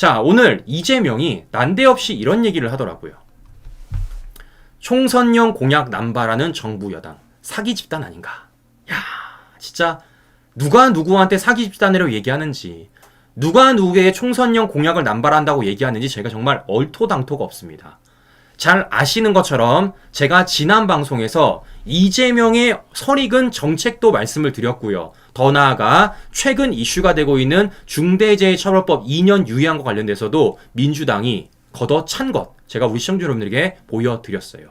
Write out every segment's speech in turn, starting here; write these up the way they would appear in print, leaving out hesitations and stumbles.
자, 오늘 이재명이 난데없이 이런 얘기를 하더라고요. 총선용 공약 남발하는 정부 여당 사기 집단 아닌가. 야, 진짜 누가 누구한테 사기 집단이라고 얘기하는지, 누가 누구에게 총선용 공약을 남발한다고 얘기하는지 제가 정말 얼토당토가 없습니다. 잘 아시는 것처럼 제가 지난 방송에서 이재명의 설익은 정책도 말씀을 드렸고요. 더 나아가 최근 이슈가 되고 있는 중대재해처벌법 2년 유예안과 관련돼서도 민주당이 걷어찬 것 제가 우리 시청자 여러분들에게 보여드렸어요.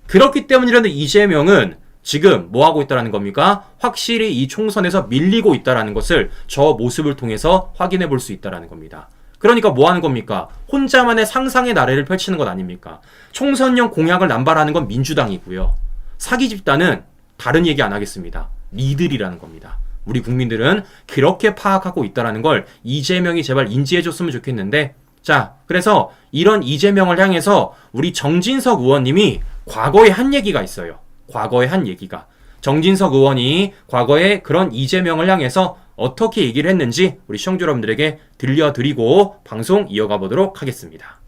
그렇기 때문이라도 이재명은 지금 뭐하고 있다는 겁니까? 확실히 이 총선에서 밀리고 있다는 것을 저 모습을 통해서 확인해 볼 수 있다는 겁니다. 그러니까 뭐 하는 겁니까? 혼자만의 상상의 나래를 펼치는 것 아닙니까? 총선용 공약을 남발하는 건 민주당이고요. 사기 집단은 다른 얘기 안 하겠습니다. 니들이라는 겁니다. 우리 국민들은 그렇게 파악하고 있다는 걸 이재명이 제발 인지해줬으면 좋겠는데, 자, 그래서 이런 이재명을 향해서 우리 정진석 의원님이 과거에 한 얘기가 있어요. 과거에 한 얘기가. 정진석 의원이 과거에 그런 이재명을 향해서 어떻게 얘기를 했는지 우리 시청자 여러분들에게 들려드리고 방송 이어가 보도록 하겠습니다.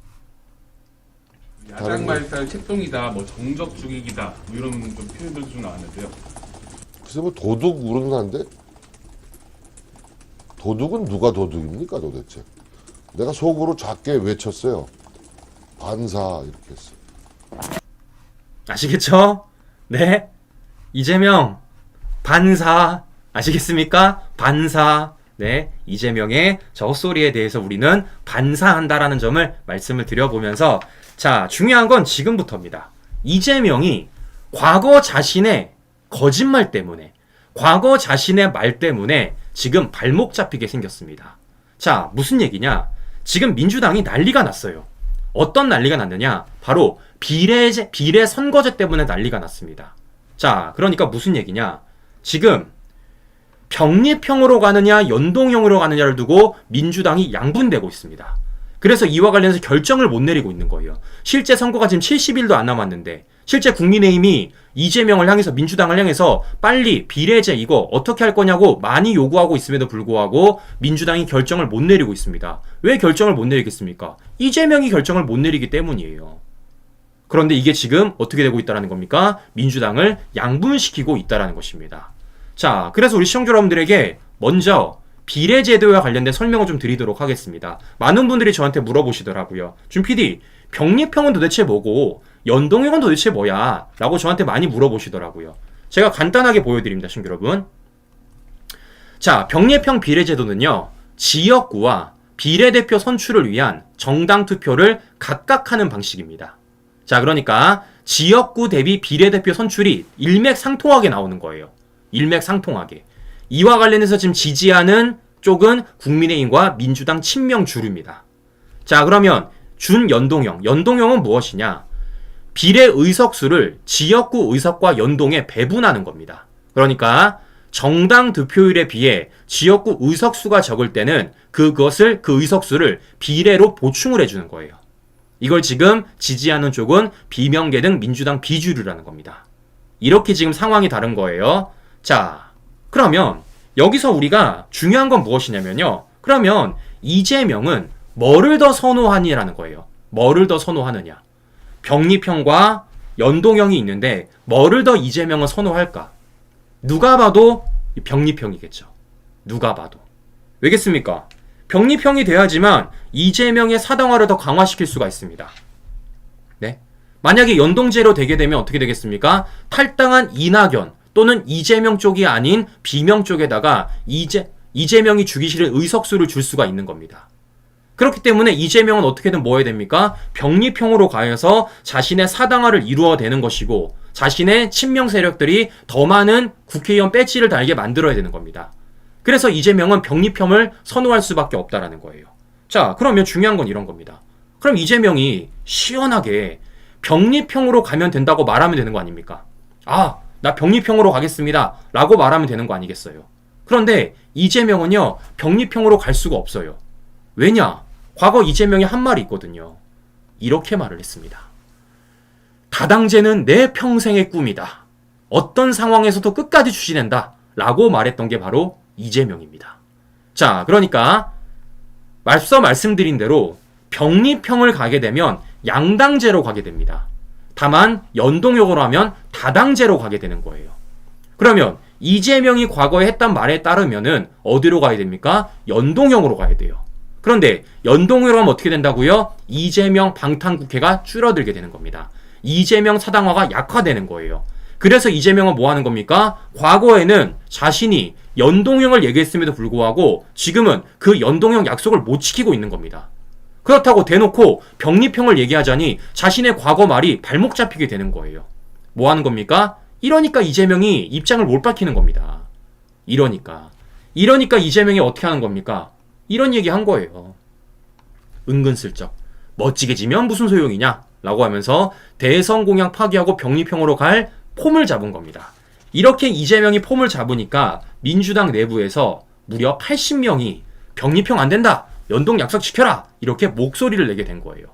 야당 말살 책동이다, 뭐 정적 죽이기다, 뭐 이런 좀 표현들도 좀 나왔는데요. 글쎄 뭐 도둑 우르는데 도둑은 누가 도둑입니까 도대체? 내가 속으로 작게 외쳤어요. 반사 이렇게 했어. 아시겠죠? 네. 이재명 반사 아시겠습니까? 반사. 네. 이재명의 저 헛소리에 대해서 우리는 반사한다라는 점을 말씀을 드려보면서, 자, 중요한 건 지금부터입니다. 이재명이 과거 자신의 거짓말 때문에, 과거 자신의 말 때문에 지금 발목 잡히게 생겼습니다. 자, 무슨 얘기냐? 지금 민주당이 난리가 났어요. 어떤 난리가 났느냐? 바로 비례 선거제 때문에 난리가 났습니다. 자, 그러니까 무슨 얘기냐? 지금 병립형으로 가느냐 연동형으로 가느냐를 두고 민주당이 양분되고 있습니다. 그래서 이와 관련해서 결정을 못 내리고 있는 거예요. 실제 선거가 지금 70일도 안 남았는데, 실제 국민의힘이 이재명을 향해서, 민주당을 향해서 빨리 비례제 이거 어떻게 할 거냐고 많이 요구하고 있음에도 불구하고 민주당이 결정을 못 내리고 있습니다. 왜 결정을 못 내리겠습니까? 이재명이 결정을 못 내리기 때문이에요. 그런데 이게 지금 어떻게 되고 있다는 겁니까? 민주당을 양분시키고 있다는 것입니다. 자, 그래서 우리 시청자 여러분들에게 먼저 비례제도와 관련된 설명을 좀 드리도록 하겠습니다. 많은 분들이 저한테 물어보시더라고요. 준 PD, 병립형은 도대체 뭐고 연동형은 도대체 뭐야? 라고 저한테 많이 물어보시더라고요. 제가 간단하게 보여드립니다, 시청자 여러분. 자, 병립형 비례제도는요, 지역구와 비례대표 선출을 위한 정당 투표를 각각 하는 방식입니다. 자, 그러니까 지역구 대비 비례대표 선출이 일맥상통하게 나오는 거예요. 일맥상통하게. 이와 관련해서 지금 지지하는 쪽은 국민의힘과 민주당 친명 주류입니다. 자, 그러면 준연동형. 연동형은 무엇이냐? 비례 의석수를 지역구 의석과 연동해 배분하는 겁니다. 그러니까 정당 득표율에 비해 지역구 의석수가 적을 때는 그 의석수를 비례로 보충을 해주는 거예요. 이걸 지금 지지하는 쪽은 비명계등 민주당 비주류라는 겁니다. 이렇게 지금 상황이 다른 거예요. 자, 그러면 여기서 우리가 중요한 건 무엇이냐면요. 그러면 이재명은 뭐를 더 선호하느냐라는 거예요. 뭐를 더 선호하느냐. 병립형과 연동형이 있는데 뭐를 더 이재명은 선호할까? 누가 봐도 병립형이겠죠. 누가 봐도. 왜겠습니까? 병립형이 돼야지만 이재명의 사당화를 더 강화시킬 수가 있습니다. 네? 만약에 연동제로 되게 되면 어떻게 되겠습니까? 탈당한 이낙연 또는 이재명 쪽이 아닌 비명 쪽에다가 이재명이 주기 싫은 의석수를 줄 수가 있는 겁니다. 그렇기 때문에 이재명은 어떻게든 뭐 해야 됩니까? 병립형으로 가해서 자신의 사당화를 이루어내는 것이고, 자신의 친명 세력들이 더 많은 국회의원 배지를 달게 만들어야 되는 겁니다. 그래서 이재명은 병립형을 선호할 수밖에 없다라는 거예요. 자, 그러면 중요한 건 이런 겁니다. 그럼 이재명이 시원하게 병립형으로 가면 된다고 말하면 되는 거 아닙니까? 아, 나 병립형으로 가겠습니다 라고 말하면 되는 거 아니겠어요? 그런데 이재명은요, 병립형으로 갈 수가 없어요. 왜냐? 과거 이재명이 한 말이 있거든요. 이렇게 말을 했습니다. 다당제는 내 평생의 꿈이다. 어떤 상황에서도 끝까지 추진한다 라고 말했던 게 바로 이재명입니다. 자, 그러니까 앞서 말씀드린 대로 병립형을 가게 되면 양당제로 가게 됩니다. 다만 연동형으로 하면 다당제로 가게 되는 거예요. 그러면 이재명이 과거에 했던 말에 따르면은 어디로 가야 됩니까? 연동형으로 가야 돼요. 그런데 연동형으로 하면 어떻게 된다고요? 이재명 방탄국회가 줄어들게 되는 겁니다. 이재명 사당화가 약화되는 거예요. 그래서 이재명은 뭐 하는 겁니까? 과거에는 자신이 연동형을 얘기했음에도 불구하고 지금은 그 연동형 약속을 못 지키고 있는 겁니다. 그렇다고 대놓고 병립형을 얘기하자니 자신의 과거 말이 발목 잡히게 되는 거예요. 뭐 하는 겁니까? 이러니까 이재명이 입장을 못 밝히는 겁니다. 이러니까 이재명이 어떻게 하는 겁니까? 이런 얘기 한 거예요. 은근슬쩍 멋지게 지면 무슨 소용이냐 라고 하면서 대선 공약 파기하고 병립형으로 갈 폼을 잡은 겁니다. 이렇게 이재명이 폼을 잡으니까 민주당 내부에서 무려 80명이 병립형 안 된다, 연동 약속 지켜라, 이렇게 목소리를 내게 된 거예요.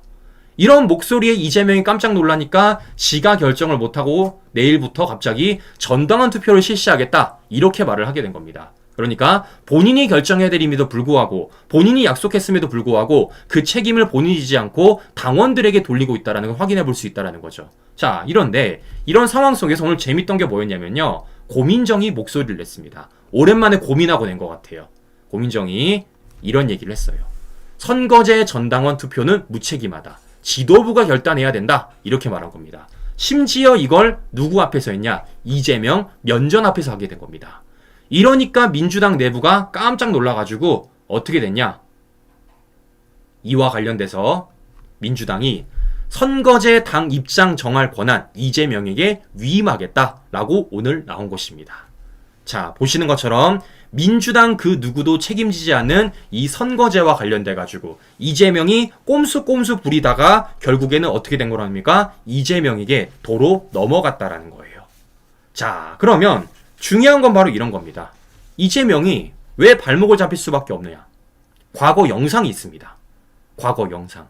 이런 목소리에 이재명이 깜짝 놀라니까 지가 결정을 못하고 내일부터 갑자기 전당원 투표를 실시하겠다, 이렇게 말을 하게 된 겁니다. 그러니까 본인이 결정해드림에도 불구하고, 본인이 약속했음에도 불구하고 그 책임을 본인이 지지 않고 당원들에게 돌리고 있다는 걸 확인해 볼 수 있다는 거죠. 자, 이런데 이런 상황 속에서 오늘 재밌던 게 뭐였냐면요, 고민정이 목소리를 냈습니다. 오랜만에 고민하고 낸 것 같아요. 고민정이 이런 얘기를 했어요. 선거제 전당원 투표는 무책임하다, 지도부가 결단해야 된다, 이렇게 말한 겁니다. 심지어 이걸 누구 앞에서 했냐? 이재명 면전 앞에서 하게 된 겁니다. 이러니까 민주당 내부가 깜짝 놀라가지고 어떻게 됐냐? 이와 관련돼서 민주당이 선거제 당 입장 정할 권한 이재명에게 위임하겠다라고 오늘 나온 것입니다. 자, 보시는 것처럼 민주당 그 누구도 책임지지 않는 이 선거제와 관련돼가지고 이재명이 꼼수꼼수 부리다가 결국에는 어떻게 된 거랍니까? 이재명에게 도로 넘어갔다라는 거예요. 자, 그러면 중요한 건 바로 이런 겁니다. 이재명이 왜 발목을 잡힐 수밖에 없느냐? 과거 영상이 있습니다. 과거 영상.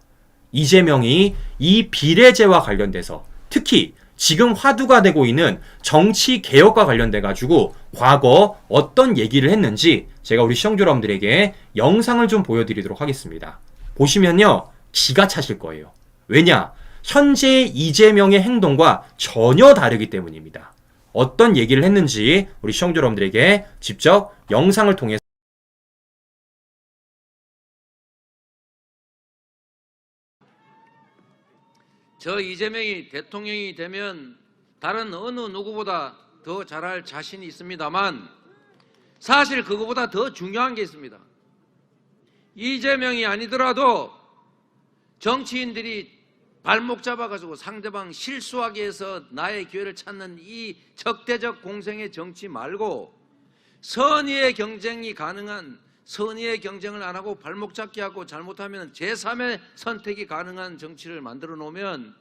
이재명이 이 비례제와 관련돼서 특히 지금 화두가 되고 있는 정치 개혁과 관련돼 가지고 과거 어떤 얘기를 했는지 제가 우리 시청자 여러분들에게 영상을 좀 보여드리도록 하겠습니다. 보시면요, 기가 차실 거예요. 왜냐? 현재 이재명의 행동과 전혀 다르기 때문입니다. 어떤 얘기를 했는지 우리 시청자 여러분들에게 직접 영상을 통해서 저 이재명이 대통령이 되면 다른 어느 누구보다 더 잘할 자신이 있습니다만 사실 그거보다 더 중요한 게 있습니다. 이재명이 아니더라도 정치인들이 발목 잡아가지고 상대방 실수하게 해서 나의 기회를 찾는 이 적대적 공생의 정치 말고 선의의 경쟁이 가능한, 선의의 경쟁을 안 하고 발목 잡기 하고 잘못하면 제3의 선택이 가능한 정치를 만들어 놓으면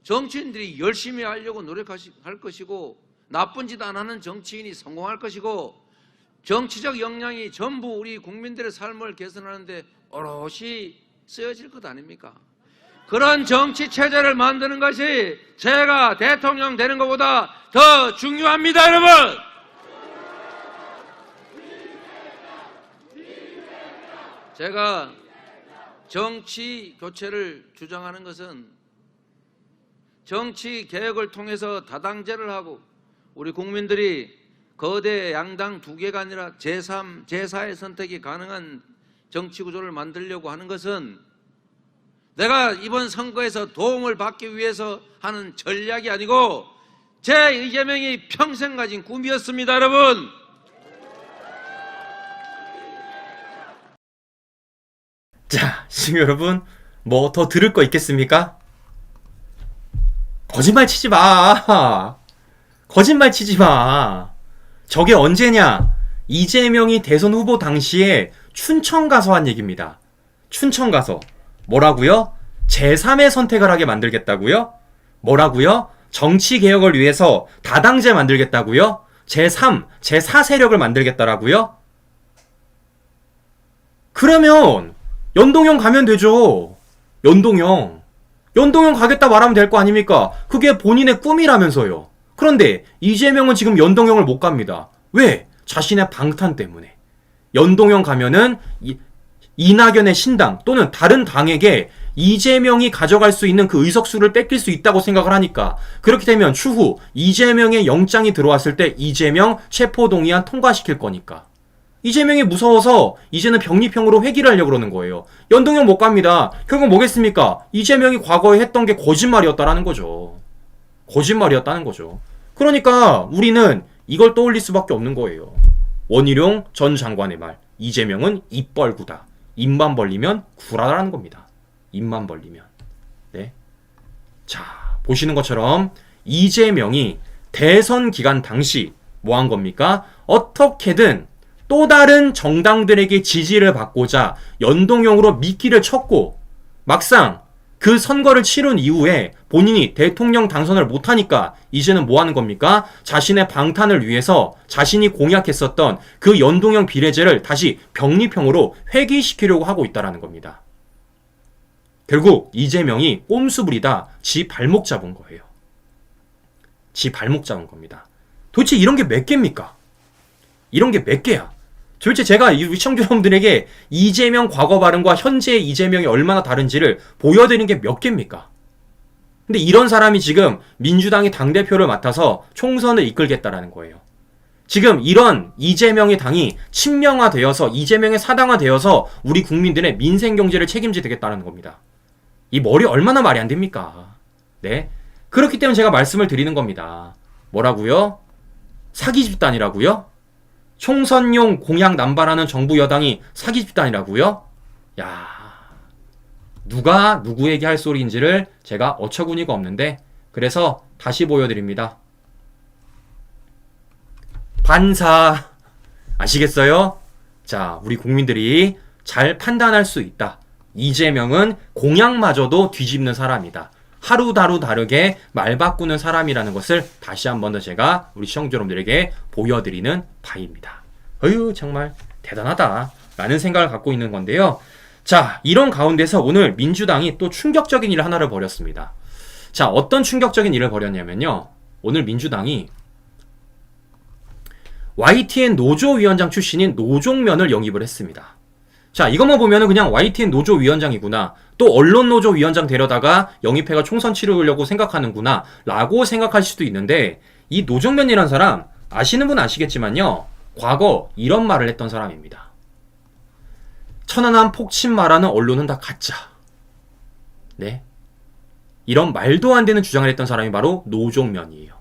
정치인들이 열심히 하려고 노력할 것이고 나쁜 짓 안 하는 정치인이 성공할 것이고 정치적 역량이 전부 우리 국민들의 삶을 개선하는데 오롯이 쓰여질 것 아닙니까? 그런 정치 체제를 만드는 것이 제가 대통령 되는 것보다 더 중요합니다, 여러분! 제가 정치 교체를 주장하는 것은 정치 개혁을 통해서 다당제를 하고 우리 국민들이 거대 양당 두 개가 아니라 제3, 제4의 선택이 가능한 정치 구조를 만들려고 하는 것은 내가 이번 선거에서 도움을 받기 위해서 하는 전략이 아니고 제 이재명이 평생 가진 꿈이었습니다, 여러분. 자, 지금 여러분 뭐 더 들을 거 있겠습니까? 거짓말 치지 마. 거짓말 치지 마. 저게 언제냐? 이재명이 대선 후보 당시에 춘천 가서 한 얘기입니다. 춘천 가서 뭐라고요? 제3의 선택을 하게 만들겠다고요? 뭐라고요? 정치 개혁을 위해서 다당제 만들겠다고요? 제3, 제4 세력을 만들겠다라고요? 그러면 연동형 가면 되죠. 연동형 가겠다 말하면 될 거 아닙니까? 그게 본인의 꿈이라면서요. 그런데 이재명은 지금 연동형을 못 갑니다. 왜? 자신의 방탄 때문에. 연동형 가면은 이낙연의 신당 또는 다른 당에게 이재명이 가져갈 수 있는 그 의석수를 뺏길 수 있다고 생각을 하니까 그렇게 되면 추후 이재명의 영장이 들어왔을 때 이재명 체포동의안 통과시킬 거니까 이재명이 무서워서 이제는 병리평으로 회귀를 하려고 그러는 거예요. 연동형 못 갑니다. 결국 뭐겠습니까? 이재명이 과거에 했던 게 거짓말이었다라는 거죠. 거짓말이었다는 거죠. 그러니까 우리는 이걸 떠올릴 수밖에 없는 거예요. 원희룡 전 장관의 말. 이재명은 입벌구다. 입만 벌리면 구라라는 겁니다. 입만 벌리면. 네. 자, 보시는 것처럼 이재명이 대선 기간 당시 뭐 한 겁니까? 어떻게든 또 다른 정당들에게 지지를 받고자 연동형으로 미끼를 쳤고 막상 그 선거를 치른 이후에 본인이 대통령 당선을 못하니까 이제는 뭐 하는 겁니까? 자신의 방탄을 위해서 자신이 공약했었던 그 연동형 비례제를 다시 병리평으로 회귀시키려고 하고 있다는 겁니다. 결국 이재명이 꼼수 부리다 지 발목 잡은 거예요. 지 발목 잡은 겁니다. 도대체 이런 게 몇 개입니까? 이런 게 몇 개야? 도대체 제가 이 시청자 여러분들에게 이재명 과거 발언과 현재의 이재명이 얼마나 다른지를 보여드린 게 몇 개입니까? 근데 이런 사람이 지금 민주당이 당대표를 맡아서 총선을 이끌겠다라는 거예요. 지금 이런 이재명의 당이 친명화되어서 이재명의 사당화되어서 우리 국민들의 민생 경제를 책임지겠다는 겁니다. 이 머리 얼마나 말이 안 됩니까? 네. 그렇기 때문에 제가 말씀을 드리는 겁니다. 뭐라고요? 사기 집단이라고요? 총선용 공약 남발하는 정부 여당이 사기 집단이라고요? 야, 누가 누구에게 할 소리인지를 제가 어처구니가 없는데 그래서 다시 보여드립니다. 반사 아시겠어요? 자, 우리 국민들이 잘 판단할 수 있다. 이재명은 공약마저도 뒤집는 사람이다. 하루하루 다르게 말 바꾸는 사람이라는 것을 다시 한 번 더 제가 우리 시청자 여러분들에게 보여드리는 바입니다. 어휴, 정말 대단하다 라는 생각을 갖고 있는 건데요. 자, 이런 가운데서 오늘 민주당이 또 충격적인 일 하나를 벌였습니다. 자, 어떤 충격적인 일을 벌였냐면요. 오늘 민주당이 YTN 노조위원장 출신인 노종면을 영입을 했습니다. 자, 이것만 보면은 그냥 YTN 노조위원장이구나. 또 언론노조위원장 데려다가 영입해가 총선 치르려고 생각하는구나. 라고 생각할 수도 있는데, 이 노종면이란 사람, 아시는 분은 아시겠지만요. 과거 이런 말을 했던 사람입니다. 천안함 폭침 말하는 언론은 다 가짜. 네. 이런 말도 안 되는 주장을 했던 사람이 바로 노종면이에요.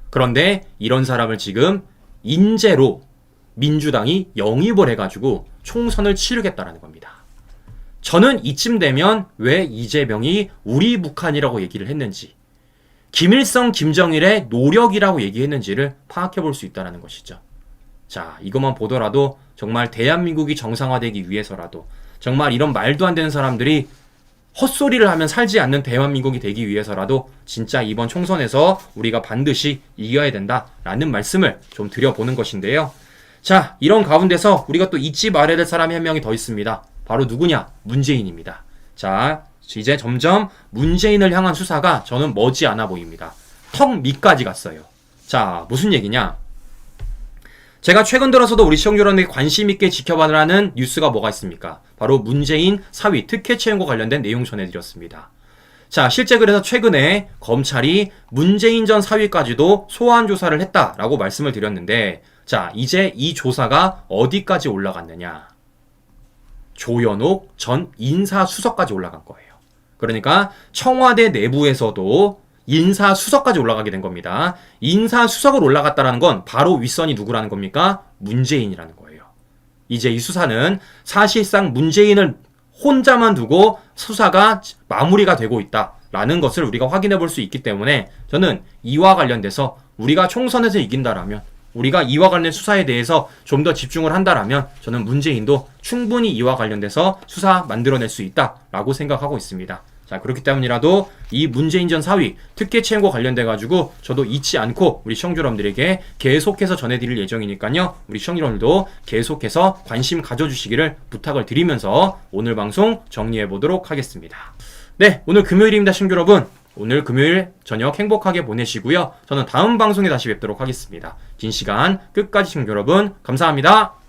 그런데 이런 사람을 지금 인재로 민주당이 영입을 해가지고 총선을 치르겠다라는 겁니다. 저는 이쯤 되면 왜 이재명이 우리 북한이라고 얘기를 했는지, 김일성, 김정일의 노력이라고 얘기했는지를 파악해 볼 수 있다는 것이죠. 자, 이것만 보더라도 정말 대한민국이 정상화되기 위해서라도 정말 이런 말도 안 되는 사람들이 헛소리를 하면 살지 않는 대한민국이 되기 위해서라도 진짜 이번 총선에서 우리가 반드시 이겨야 된다라는 말씀을 좀 드려보는 것인데요. 자, 이런 가운데서 우리가 또 잊지 말아야 될 사람이 한 명이 더 있습니다. 바로 누구냐? 문재인입니다. 자, 이제 점점 문재인을 향한 수사가 저는 머지않아 보입니다. 턱 밑까지 갔어요. 자, 무슨 얘기냐? 제가 최근 들어서도 우리 시청자 여러분에게 관심 있게 지켜봐라는 뉴스가 뭐가 있습니까? 바로 문재인 사위 특혜 채용과 관련된 내용 전해드렸습니다. 자, 실제 그래서 최근에 검찰이 문재인 전 사위까지도 소환 조사를 했다라고 말씀을 드렸는데, 자, 이제 이 조사가 어디까지 올라갔느냐? 조현옥 전 인사수석까지 올라간 거예요. 그러니까 청와대 내부에서도 인사수석까지 올라가게 된 겁니다. 인사수석을 올라갔다는 건 바로 윗선이 누구라는 겁니까? 문재인이라는 거예요. 이제 이 수사는 사실상 문재인을 혼자만 두고 수사가 마무리가 되고 있다라는 것을 우리가 확인해 볼 수 있기 때문에 저는 이와 관련돼서 우리가 총선에서 이긴다라면, 우리가 이와 관련 수사에 대해서 좀 더 집중을 한다라면 저는 문재인도 충분히 이와 관련돼서 수사 만들어낼 수 있다라고 생각하고 있습니다. 자, 그렇기 때문이라도 이 문재인 전 사위 특혜 채용과 관련돼가지고 저도 잊지 않고 우리 시청자 여러분들에게 계속해서 전해드릴 예정이니까요. 우리 시청자 여러분들도 계속해서 관심 가져주시기를 부탁을 드리면서 오늘 방송 정리해보도록 하겠습니다. 네, 오늘 금요일입니다, 시청자 여러분. 오늘 금요일 저녁 행복하게 보내시고요. 저는 다음 방송에 다시 뵙도록 하겠습니다. 긴 시간 끝까지 시청자 여러분 감사합니다.